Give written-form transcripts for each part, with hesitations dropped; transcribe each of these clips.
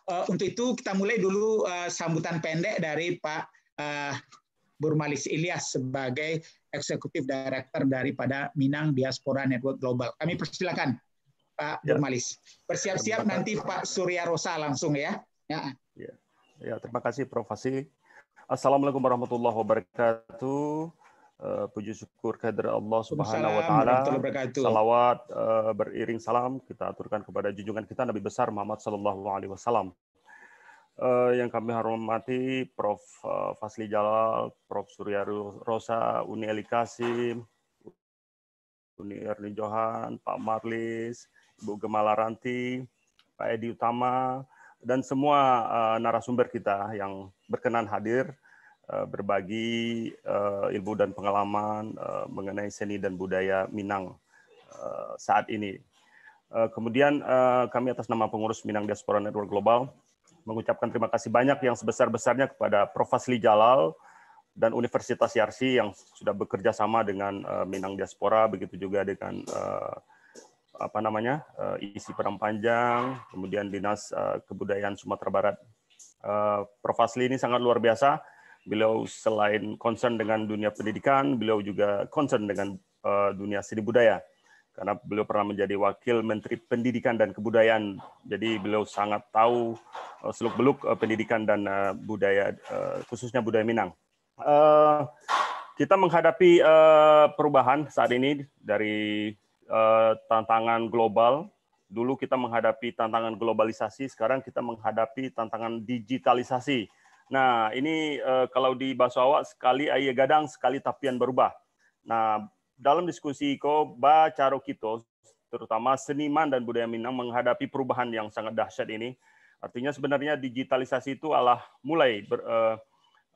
Untuk itu kita mulai dulu sambutan pendek dari Pak Burmalis Ilyas sebagai Eksekutif Director daripada Minang Diaspora Network Global. Kami persilakan Pak Burmalis. Bersiap-siap nanti Pak Surya Rosa langsung ya. Ya, terima kasih Prof. Fasih. Assalamualaikum warahmatullahi wabarakatuh. Puji syukur kehadirat Allah Subhanahu wa taala. Salawat beriring salam kita aturkan kepada junjungan kita Nabi besar Muhammad sallallahu alaihi wasallam. Yang kami hormati Prof. Fasli Jalal, Prof. Surya Rosa, Uni Eli Kasim, Uni Erni Johan, Pak Marlis, Ibu Gemala Ranti, Pak Edi Utama, dan semua narasumber kita yang berkenan hadir berbagi ilmu dan pengalaman mengenai seni dan budaya Minang saat ini. Kemudian kami atas nama pengurus Minang Diaspora Network Global mengucapkan terima kasih banyak yang sebesar-besarnya kepada Prof. Fasli Jalal dan Universitas Yarsi yang sudah bekerja sama dengan Minang Diaspora, begitu juga dengan ISI Padang Panjang, kemudian Dinas Kebudayaan Sumatera Barat. Prof. Fasli ini sangat luar biasa. Beliau selain concern dengan dunia pendidikan, beliau juga concern dengan dunia seni budaya. Karena beliau pernah menjadi Wakil Menteri Pendidikan dan Kebudayaan. Jadi beliau sangat tahu seluk-beluk pendidikan dan budaya, khususnya budaya Minang. Kita menghadapi perubahan saat ini dari tantangan global. Dulu kita menghadapi tantangan globalisasi, sekarang kita menghadapi tantangan digitalisasi. Nah, ini kalau di bahasa awak sekali ayah gadang, sekali tapian berubah. Nah, dalam diskusi caro kita, terutama seniman dan budaya Minang menghadapi perubahan yang sangat dahsyat ini. Artinya sebenarnya digitalisasi itu mulai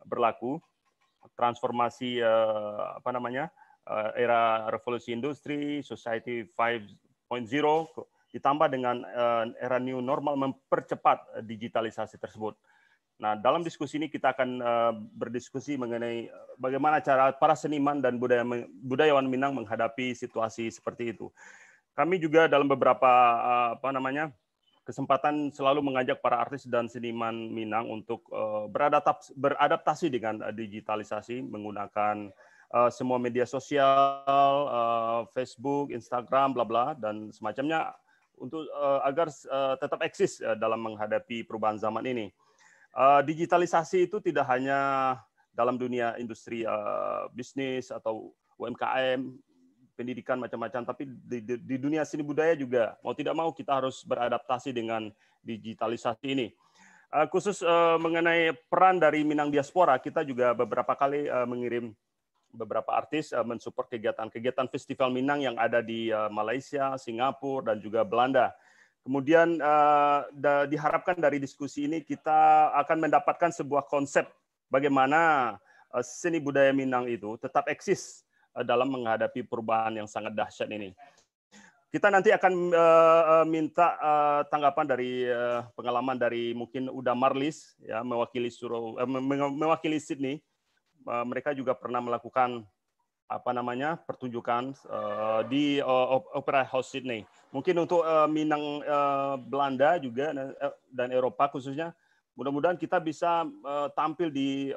berlaku, transformasi era revolusi industri, society 5.0 ditambah dengan era new normal mempercepat digitalisasi tersebut. Nah, dalam diskusi ini kita akan berdiskusi mengenai bagaimana cara para seniman dan budayawan Minang menghadapi situasi seperti itu. Kami juga dalam beberapa kesempatan selalu mengajak para artis dan seniman Minang untuk beradaptasi dengan digitalisasi menggunakan semua media sosial, Facebook, Instagram, bla bla dan semacamnya untuk agar tetap eksis dalam menghadapi perubahan zaman ini. Digitalisasi itu tidak hanya dalam dunia industri bisnis atau UMKM, pendidikan macam-macam, tapi di dunia seni budaya juga mau tidak mau kita harus beradaptasi dengan digitalisasi ini. Khusus mengenai peran dari Minang Diaspora, kita juga beberapa kali mengirim beberapa artis mensupport kegiatan festival Minang yang ada di Malaysia, Singapura, dan juga Belanda. Kemudian diharapkan dari diskusi ini kita akan mendapatkan sebuah konsep bagaimana seni budaya Minang itu tetap eksis dalam menghadapi perubahan yang sangat dahsyat ini. Kita nanti akan minta tanggapan dari pengalaman dari mungkin Uda Marlis ya mewakili Sydney. Mereka juga pernah melakukan pertunjukan di Opera House Sydney. Mungkin untuk Minang Belanda juga dan Eropa khususnya, mudah-mudahan kita bisa tampil di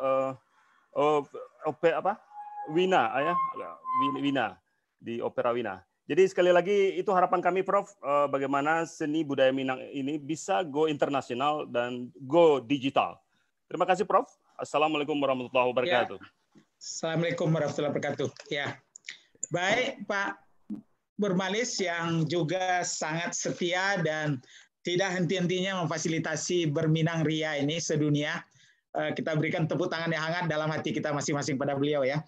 Wina ya, Wina di Opera Wina. Jadi sekali lagi itu harapan kami Prof, bagaimana seni budaya Minang ini bisa go internasional dan go digital. Terima kasih Prof. Assalamualaikum warahmatullahi wabarakatuh. Ya. Assalamualaikum warahmatullahi wabarakatuh. Ya, baik Pak Burmalis yang juga sangat setia dan tidak henti-hentinya memfasilitasi Berminang Ria ini sedunia. Kita berikan tepuk tangan yang hangat dalam hati kita masing-masing pada beliau ya.